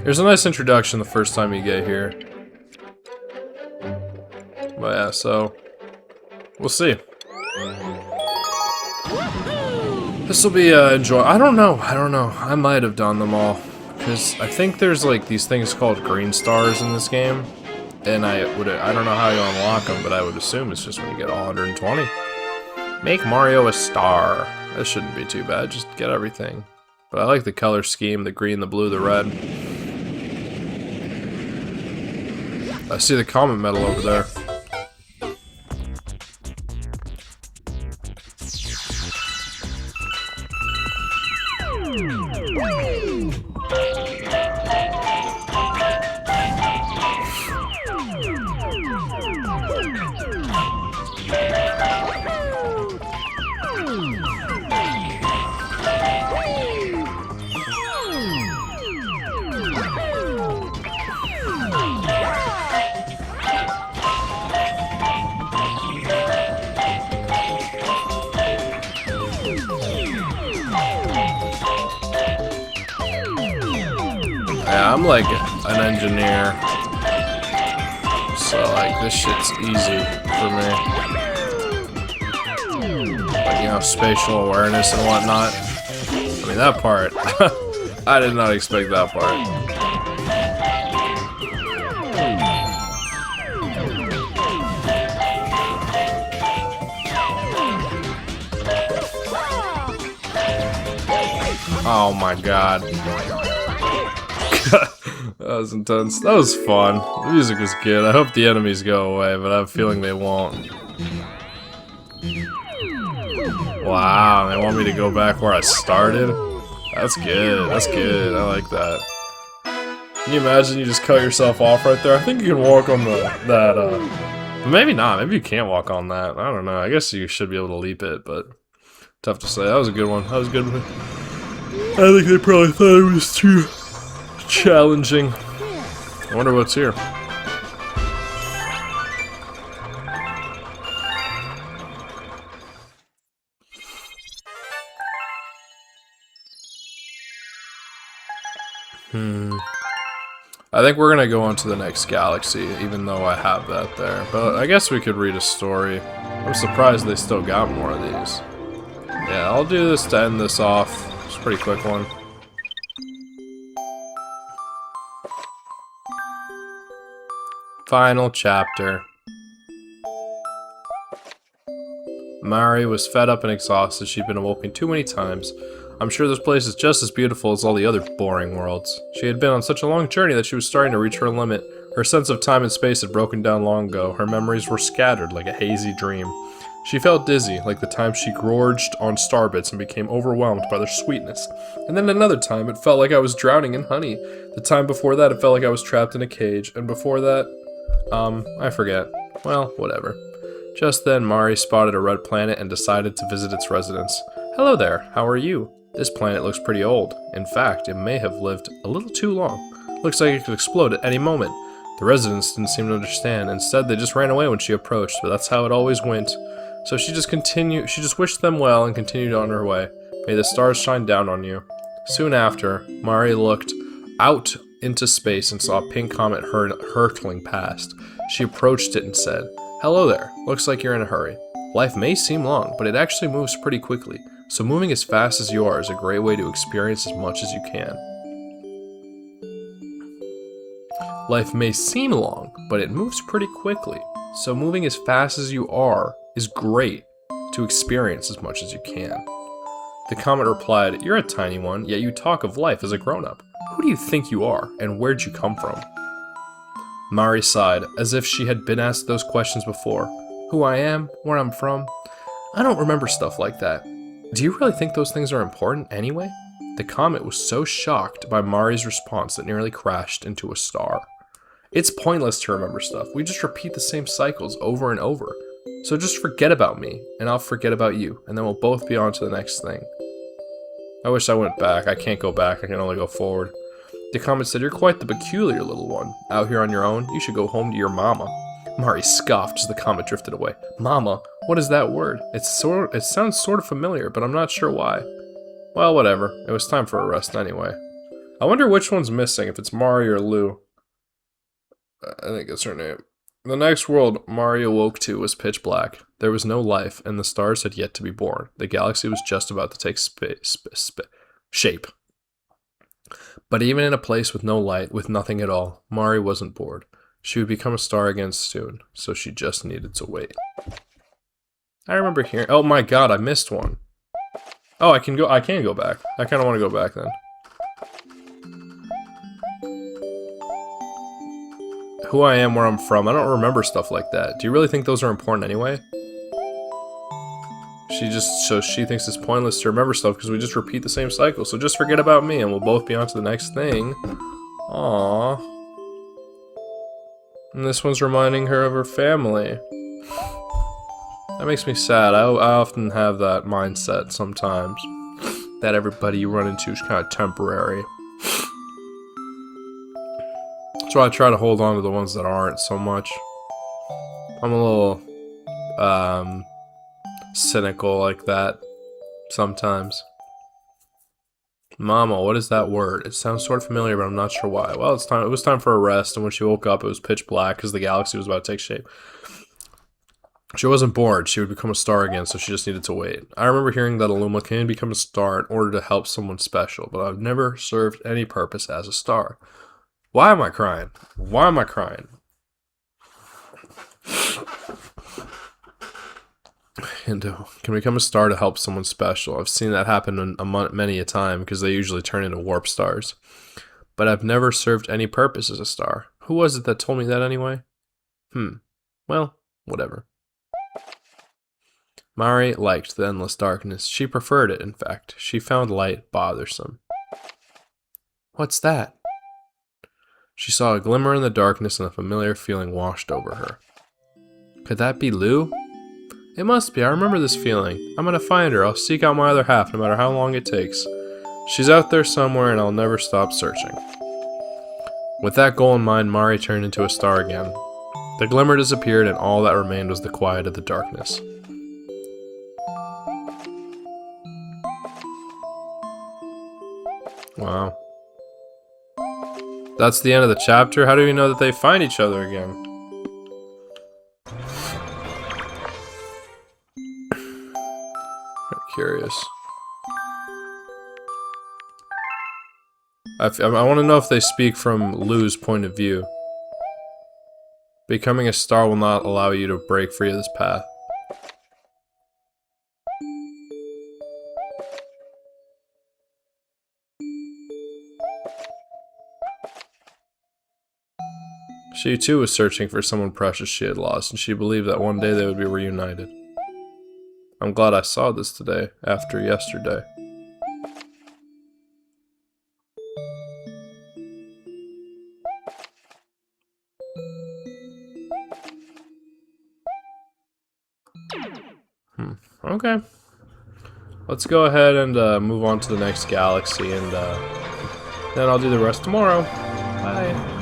There's a nice introduction the first time you get here. But yeah, so we'll see. This will be enjoy. I don't know. I might have done them all because I think there's like these things called green stars in this game, and I don't know how you unlock them, but I would assume it's just when you get all 120. Make Mario a star. That shouldn't be too bad. Just get everything. But I like the color scheme: the green, the blue, the red. I see the comet medal over there. Yeah, I'm like an engineer, so like this shit's easy for me. Like, you know, spatial awareness and whatnot. I mean, that part, I did not expect that part. Oh my god. That was intense. That was fun. The music was good. I hope the enemies go away, but I have a feeling they won't. Wow, they want me to go back where I started? That's good. That's good. I like that. Can you imagine you just cut yourself off right there? I think you can walk on maybe not. Maybe you can't walk on that. I don't know. I guess you should be able to leap it, but tough to say. That was a good one. That was a good one. I think they probably thought it was too challenging. I wonder what's here. I think we're gonna go on to the next galaxy, even though I have that there. But I guess we could read a story. I'm surprised they still got more of these. Yeah, I'll do this to end this off. It's a pretty quick one. Final chapter. Mari was fed up and exhausted. She'd been awoken too many times. I'm sure this place is just as beautiful as all the other boring worlds. She had been on such a long journey that she was starting to reach her limit. Her sense of time and space had broken down long ago. Her memories were scattered like a hazy dream. She felt dizzy, like the time she gorged on starbits and became overwhelmed by their sweetness. And then another time, it felt like I was drowning in honey. The time before that, it felt like I was trapped in a cage. And before that, I forget. Well, whatever. Just then, Mari spotted a red planet and decided to visit its residents. Hello there, how are you? This planet looks pretty old. In fact, it may have lived a little too long. Looks like it could explode at any moment. The residents didn't seem to understand. Instead, they just ran away when she approached, but that's how it always went. So she just wished them well and continued on her way. May the stars shine down on you. Soon after, Mari looked out into space and saw a pink comet hurtling past. She approached it and said, Hello there, looks like you're in a hurry. Life may seem long, but it actually moves pretty quickly, so moving as fast as you are is a great way to experience as much as you can. Life may seem long, but it moves pretty quickly, so moving as fast as you are is great to experience as much as you can. The comet replied, You're a tiny one, yet you talk of life as a grown-up. Who do you think you are, and where'd you come from? Mari sighed, as if she had been asked those questions before. Who I am, where I'm from? I don't remember stuff like that. Do you really think those things are important anyway? The comet was so shocked by Mari's response that nearly crashed into a star. It's pointless to remember stuff. We just repeat the same cycles over and over. So just forget about me, and I'll forget about you, and then we'll both be on to the next thing. I wish I went back. I can't go back. I can only go forward. The comet said, You're quite the peculiar little one. Out here on your own, you should go home to your mama. Mari scoffed as the comet drifted away. Mama? What is that word? It sounds sort of familiar, but I'm not sure why. Well, whatever. It was time for a rest anyway. I wonder which one's missing, if it's Mari or Lou. I think that's her name. The next world Mari awoke to was pitch black. There was no life, and the stars had yet to be born. The galaxy was just about to take shape. But even in a place with no light, with nothing at all, Mari wasn't bored. She would become a star again soon, so she just needed to wait. I remember hearing... Oh my god, I missed one. Oh, I can go back. I kind of want to go back then. Who I am, where I'm from. I don't remember stuff like that. Do you really think those are important anyway? She thinks it's pointless to remember stuff because we just repeat the same cycle. So just forget about me and we'll both be on to the next thing. Aww. And this one's reminding her of her family. That makes me sad. I often have that mindset sometimes. That everybody you run into is kind of temporary. That's why I try to hold on to the ones that aren't so much. I'm a little cynical like that sometimes. Mama, what is that word? It sounds sort of familiar, but I'm not sure why. Well, it's time. It was time for a rest, and when she woke up, it was pitch black because the galaxy was about to take shape. She wasn't bored. She would become a star again, so she just needed to wait. I remember hearing that Aluma can become a star in order to help someone special, but I've never served any purpose as a star. Why am I crying? Why am I crying? And can become a star to help someone special. I've seen that happen many a time because they usually turn into warp stars. But I've never served any purpose as a star. Who was it that told me that anyway? Well, whatever. Mari liked the endless darkness. She preferred it, in fact. She found light bothersome. What's that? She saw a glimmer in the darkness and a familiar feeling washed over her. Could that be Lou? It must be. I remember this feeling. I'm gonna find her. I'll seek out my other half, no matter how long it takes. She's out there somewhere, and I'll never stop searching. With that goal in mind, Mari turned into a star again. The glimmer disappeared, and all that remained was the quiet of the darkness. Wow. That's the end of the chapter? How do we know that they find each other again? Curious. I want to know if they speak from Lou's point of view. Becoming a star will not allow you to break free of this path. She too was searching for someone precious she had lost, and she believed that one day they would be reunited. I'm glad I saw this today, after yesterday. Okay. Let's go ahead and move on to the next galaxy, and then I'll do the rest tomorrow. Bye.